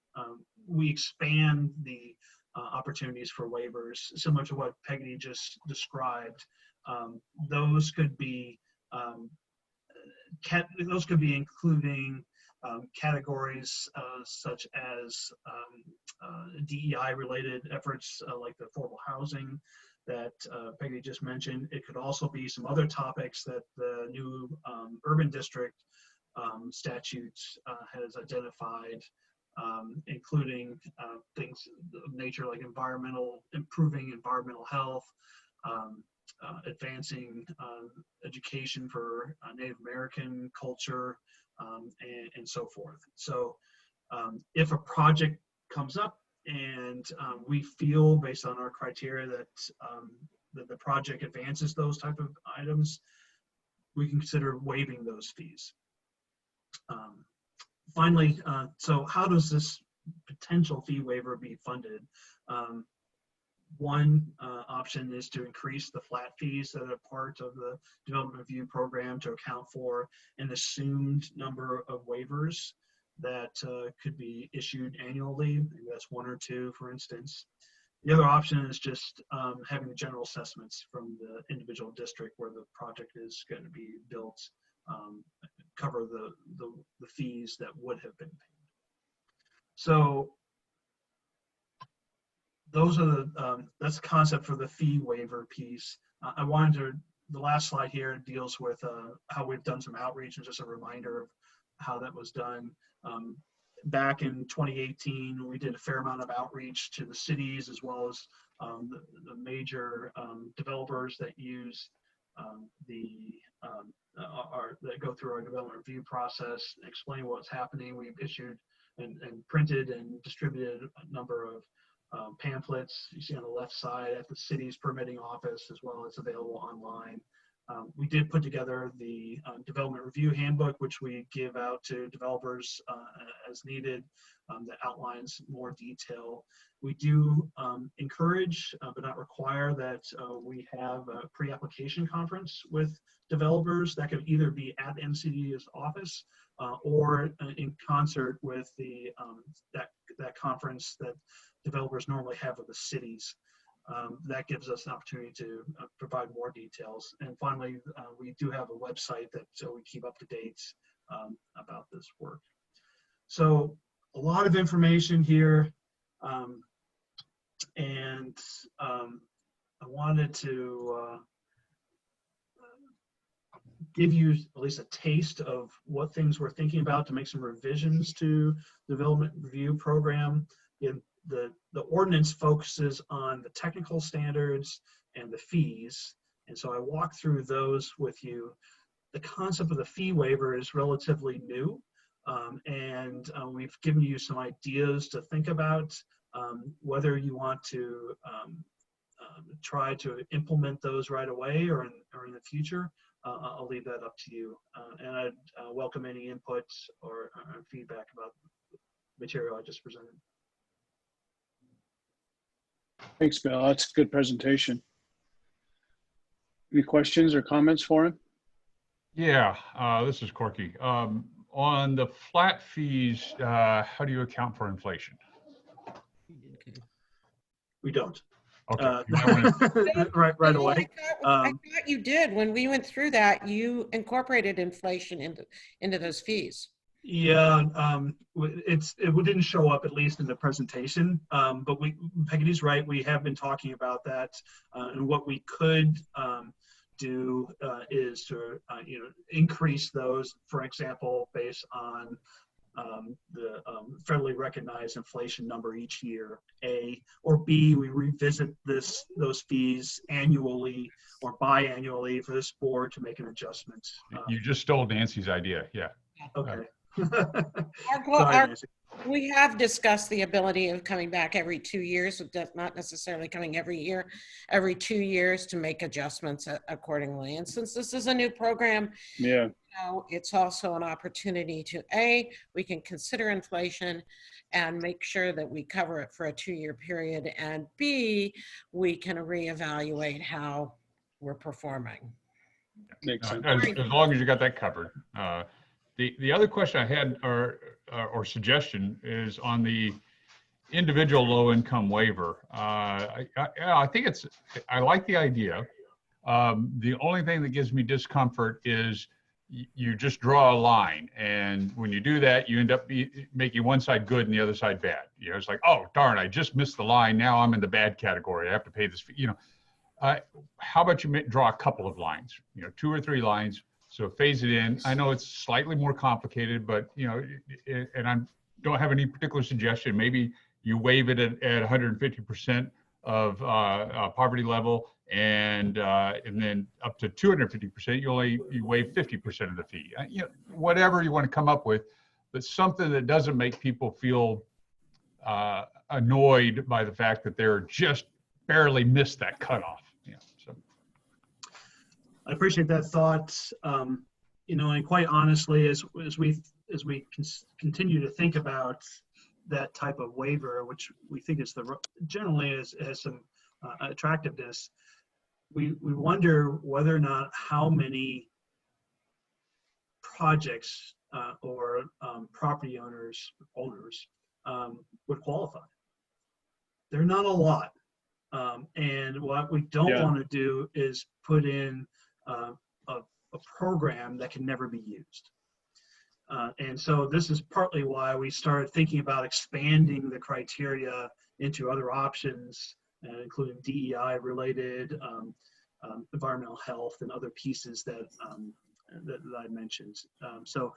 We expand the opportunities for waivers, similar to what Peggy just described. Those could be including categories such as DEI related efforts like the affordable housing that Peggy just mentioned. It could also be some other topics that the new urban district statutes has identified, including things of nature like improving environmental health, advancing education for Native American culture, and so forth. So if a project comes up and we feel based on our criteria that the project advances those type of items, we can consider waiving those fees. Finally, so how does this potential fee waiver be funded? One option is to increase the flat fees that are part of the development review program to account for an assumed number of waivers that could be issued annually. Maybe that's 1 or 2, for instance. The other option is just having the general assessments from the individual district where the project is going to be built cover the fees that would have been paid. So those are that's the concept for the fee waiver piece. I wanted to, the last slide here deals with how we've done some outreach and just a reminder of how that was done. Back in 2018, we did a fair amount of outreach to the cities as well as the major developers that use that go through our development review process, explain what's happening. We've issued and printed and distributed a number of pamphlets you see on the left side at the city's permitting office, as well as available online. We did put together the development review handbook, which we give out to developers as needed, that outlines more detail. We do encourage, but not require, that we have a pre-application conference with developers that could either be at MCDD's office or in concert with the that conference that developers normally have with the cities. That gives us an opportunity to provide more details. And finally, we do have a website that we keep up to date about this work. So a lot of information here. And I wanted to give you at least a taste of what things we're thinking about to make some revisions to the development review program. The ordinance focuses on the technical standards and the fees. And so I walk through those with you. The concept of the fee waiver is relatively new. And we've given you some ideas to think about whether you want to try to implement those right away or in the future. I'll leave that up to you. And I'd welcome any input or feedback about the material I just presented. Thanks, Bill. That's a good presentation. Any questions or comments for him? Yeah, this is Corky. On the flat fees, how do you account for inflation? We don't. Okay. Right away. I thought you did. When we went through that, you incorporated inflation into those fees. Yeah, it didn't show up, at least in the presentation, but Peggy's right, we have been talking about that, and what we could do is to increase those, for example, based on the federally recognized inflation number each year, A, or B, we revisit those fees annually or biannually for this board to make an adjustment. You just stole Nancy's idea. Yeah. Okay. We have discussed the ability of coming back every 2 years, not necessarily coming every year, every 2 years to make adjustments accordingly. And since this is a new program, yeah, it's also an opportunity to we can consider inflation and make sure that we cover it for a 2-year period, and B, we can reevaluate how we're performing. makes sense. As long as you got that covered. The other question I had or suggestion is on the individual low income waiver. I think I like the idea. The only thing that gives me discomfort is you just draw a line, and when you do that, you end up making one side good and the other side bad. It's like, oh darn, I just missed the line. Now I'm in the bad category. I have to pay this fee. How about you draw a couple of lines? 2 or 3 lines. So phase it in. I know it's slightly more complicated, but and I don't have any particular suggestion. Maybe you waive it at 150% of poverty level, and then up to 250%, you waive 50% of the fee. You know, whatever you want to come up with, but something that doesn't make people feel annoyed by the fact that they're just barely missed that cutoff. Yeah, so. I appreciate that thought. You know, and quite honestly, as we continue to think about that type of waiver, which we think is generally has some attractiveness, we wonder whether or not how many projects or property owners would qualify. They're not a lot. And what we don't want to do is put in a program that can never be used. And so this is partly why we started thinking about expanding the criteria into other options, including DEI related, environmental health, and other pieces that I mentioned. So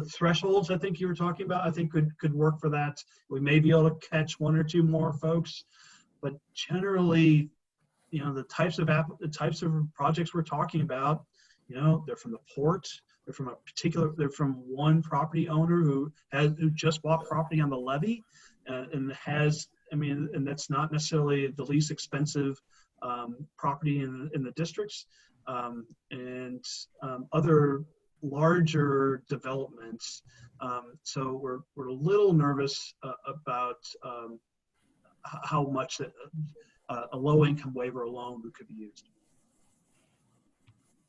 thresholds I think you were talking about, I think could work for that. We may be able to catch one or two more folks, but generally, you know, the types of projects we're talking about, you know, they're from the port, they're from one property owner who just bought property on the levee, and and that's not necessarily the least expensive property in the districts, and other larger developments. So we're a little nervous about how much that a low-income waiver alone could be used.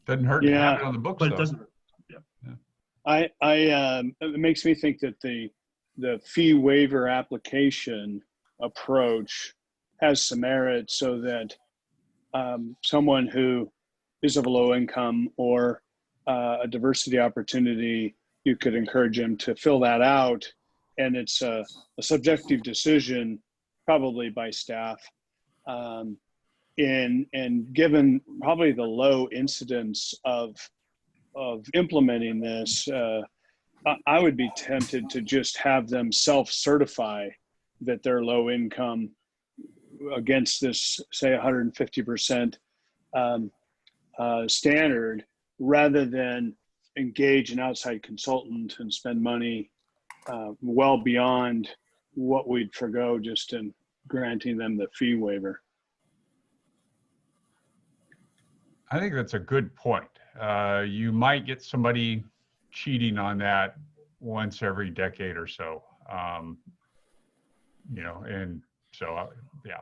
Doesn't hurt to have it on the books, but though. it doesn't hurt. It makes me think that the fee waiver application approach has some merit, so that someone who is of a low income or a diversity opportunity, you could encourage them to fill that out, and it's a subjective decision, probably by staff. And given probably the low incidence of implementing this, I would be tempted to just have them self-certify that they're low income against this, say, 150% standard, rather than engage an outside consultant and spend money well beyond what we'd forgo just in granting them the fee waiver. I think that's a good point. You might get somebody cheating on that once every decade or so, you know, and so, yeah.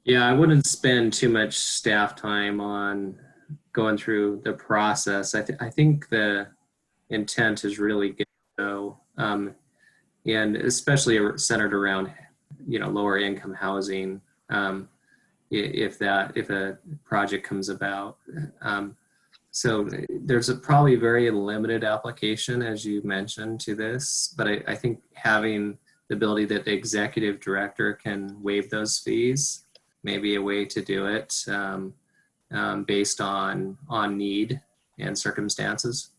Yeah, I wouldn't spend too much staff time on going through the process. I think the intent is really good, though, and especially centered around, you know, lower income housing. If a project comes about. So there's probably very limited application, as you mentioned, to this, but I think having the ability that the executive director can waive those fees may be a way to do it, based on need and circumstances.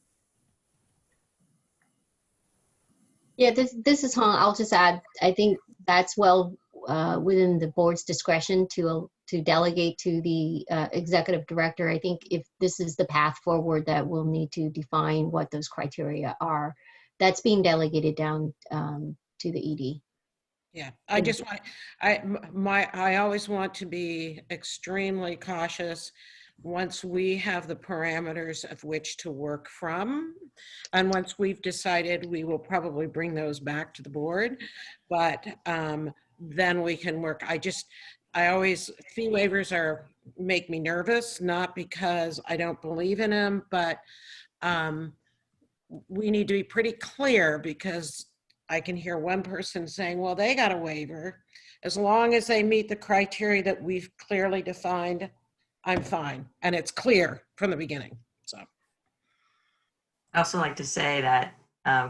Yeah, this is Hong. I'll just add, I think that's well within the board's discretion to delegate to the executive director. I think if this is the path forward, that we'll need to define what those criteria are. That's being delegated down to the ED. Yeah, I just want, I always want to be extremely cautious once we have the parameters of which to work from. And once we've decided, we will probably bring those back to the board, but then we can work. Fee waivers make me nervous, not because I don't believe in them, but we need to be pretty clear, because I can hear one person saying, well, they got a waiver. As long as they meet the criteria that we've clearly defined, I'm fine. And it's clear from the beginning, so. I also like to say that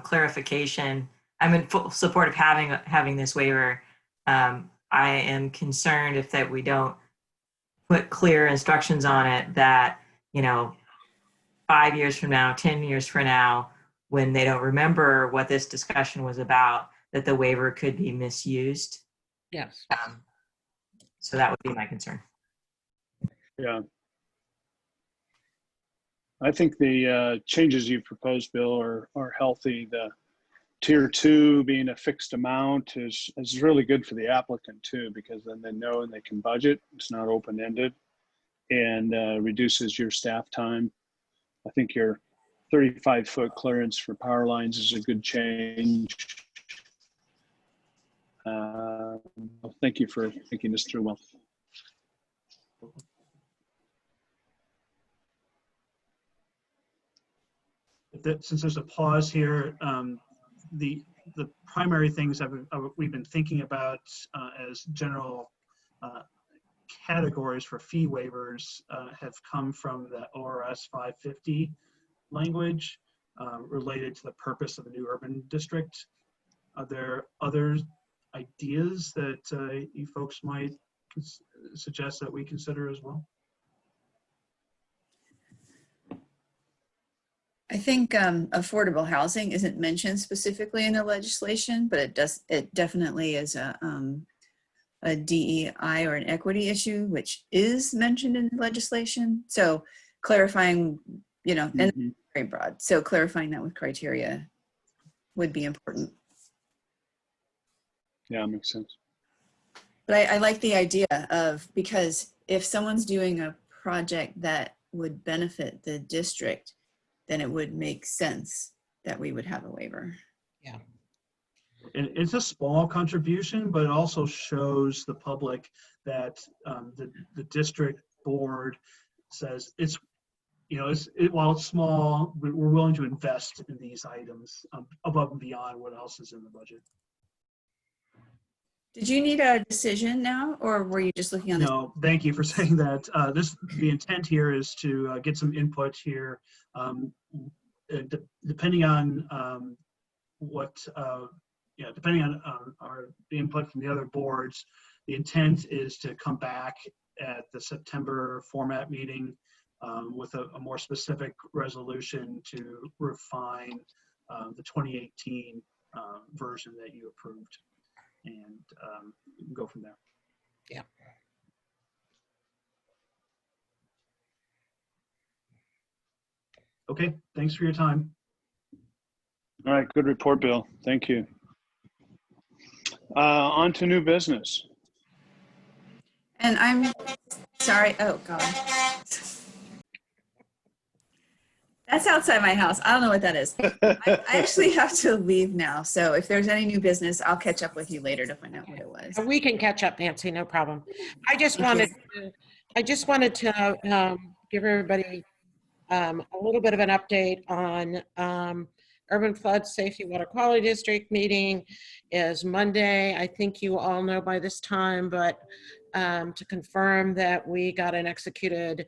clarification, I'm in full support of having this waiver. I am concerned that we don't put clear instructions on it that, you know, 5 years from now, 10 years from now, when they don't remember what this discussion was about, that the waiver could be misused. Yes. So that would be my concern. Yeah. I think the changes you proposed, Bill, are healthy. The tier 2 being a fixed amount is really good for the applicant too, because then they know and they can budget. It's not open-ended, and reduces your staff time. I think your 35-foot clearance for power lines is a good change. Thank you for thinking this through well. Since there's a pause here, the primary things we've been thinking about as general categories for fee waivers have come from the ORS 550 language related to the purpose of the new urban district. Are there other ideas that you folks might suggest that we consider as well? I think affordable housing isn't mentioned specifically in the legislation, but it definitely is a DEI or an equity issue, which is mentioned in the legislation. So clarifying, and very broad. So clarifying that with criteria would be important. Yeah, makes sense. But I like the idea of, because if someone's doing a project that would benefit the district, then it would make sense that we would have a waiver. Yeah. And it's a small contribution, but it also shows the public that the district board says while it's small, we're willing to invest in these items above and beyond what else is in the budget. Did you need a decision now, or were you just looking on? No, thank you for saying that. The intent here is to get some input here. Depending on depending on the input from the other boards, the intent is to come back at the September format meeting with a more specific resolution to refine the 2018 version that you approved, and go from there. Yeah. Okay, thanks for your time. All right, good report, Bill. Thank you. On to new business. And I'm sorry. Oh, God. That's outside my house. I don't know what that is. I actually have to leave now. So if there's any new business, I'll catch up with you later to find out what it was. We can catch up, Nancy, no problem. I just wanted to give everybody a little bit of an update on Urban Flood Safety Water Quality District meeting is Monday. I think you all know by this time, but to confirm that we got an executed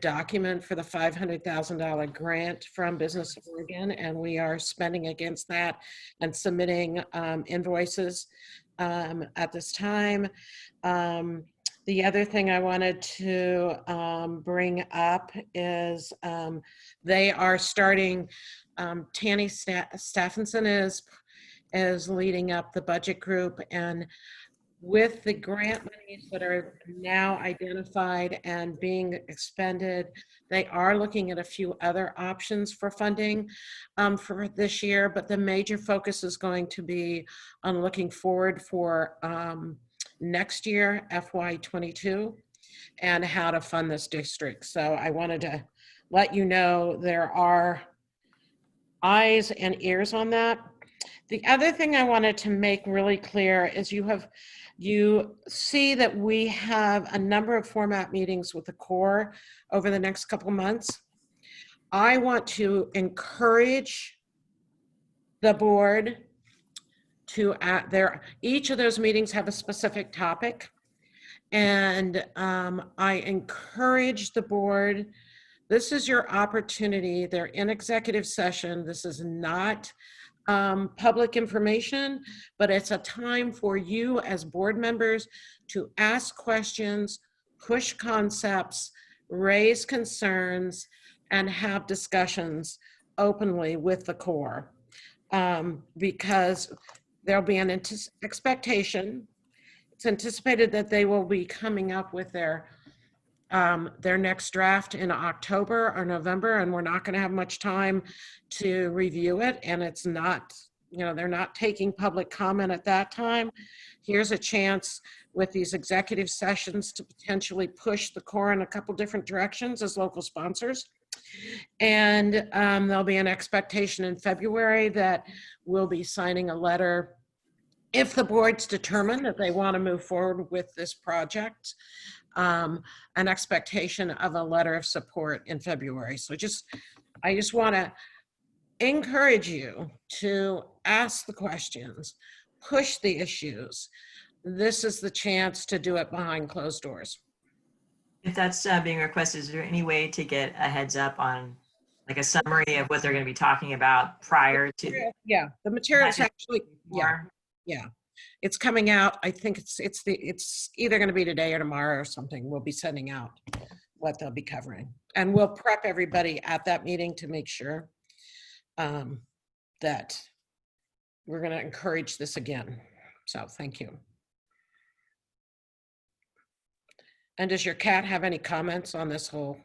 document for the $500,000 grant from Business of Oregon, and we are spending against that and submitting invoices at this time. The other thing I wanted to bring up is they are starting, Tanny Stephenson is leading up the budget group, and with the grant monies that are now identified and being expended, they are looking at a few other options for funding for this year, but the major focus is going to be on looking forward for next year, FY22, and how to fund this district. So I wanted to let you know there are eyes and ears on that. The other thing I wanted to make really clear is you see that we have a number of format meetings with the Corps over the next couple months. I want to encourage the board to each of those meetings have a specific topic, and I encourage the board, this is your opportunity. They're in executive session. This is not public information, but it's a time for you as board members to ask questions, push concepts, raise concerns, and have discussions openly with the Corps. Because there'll be an expectation. It's anticipated that they will be coming up with their next draft in October or November, and we're not going to have much time to review it. And it's not, they're not taking public comment at that time. Here's a chance with these executive sessions to potentially push the core in a couple different directions as local sponsors. And there'll be an expectation in February that we'll be signing a letter if the board's determined that they want to move forward with this project, an expectation of a letter of support in February. So I just want to encourage you to ask the questions, push the issues. This is the chance to do it behind closed doors. If that's being requested, is there any way to get a heads up on like a summary of what they're going to be talking about prior to? Yeah, the materials actually, More? yeah. It's coming out. I think it's either going to be today or tomorrow or something. We'll be sending out what they'll be covering. And we'll prep everybody at that meeting to make sure that we're going to encourage this again. So thank you. And does your cat have any comments on this whole?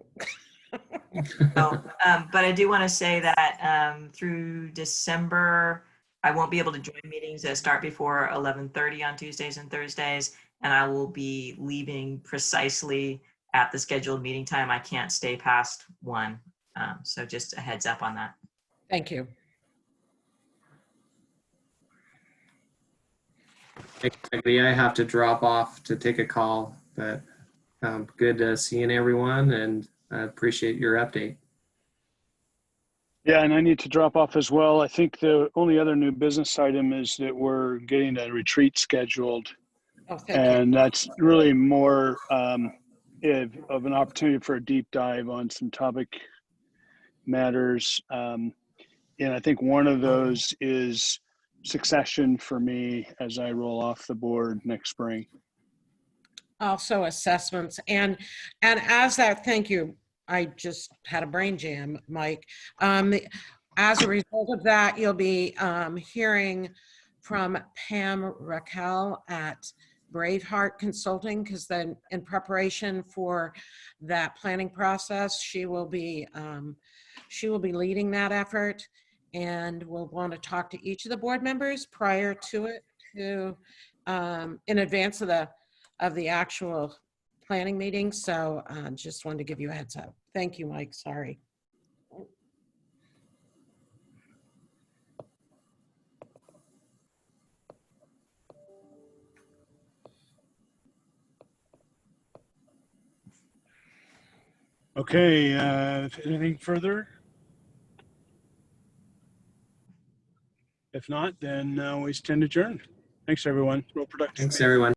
No, but I do want to say that through December, I won't be able to join meetings that start before 11:30 on Tuesdays and Thursdays, and I will be leaving precisely at the scheduled meeting time. I can't stay past 1. So just a heads up on that. Thank you. Exactly. I have to drop off to take a call, but good seeing everyone, and I appreciate your update. Yeah, and I need to drop off as well. I think the only other new business item is that we're getting a retreat scheduled. Oh, thank you. And that's really more of an opportunity for a deep dive on some topic matters. And I think one of those is succession for me as I roll off the board next spring. Also assessments. And as that, thank you. I just had a brain jam, Mike. As a result of that, you'll be hearing from Pam Raquel at Braveheart Consulting, because then in preparation for that planning process, she will be leading that effort, and we'll want to talk to each of the board members prior to it, in advance of the actual planning meeting. So just wanted to give you a heads up. Thank you, Mike. Sorry. Okay, anything further? If not, then we stand adjourned. Thanks, everyone. Real productive. Thanks, everyone.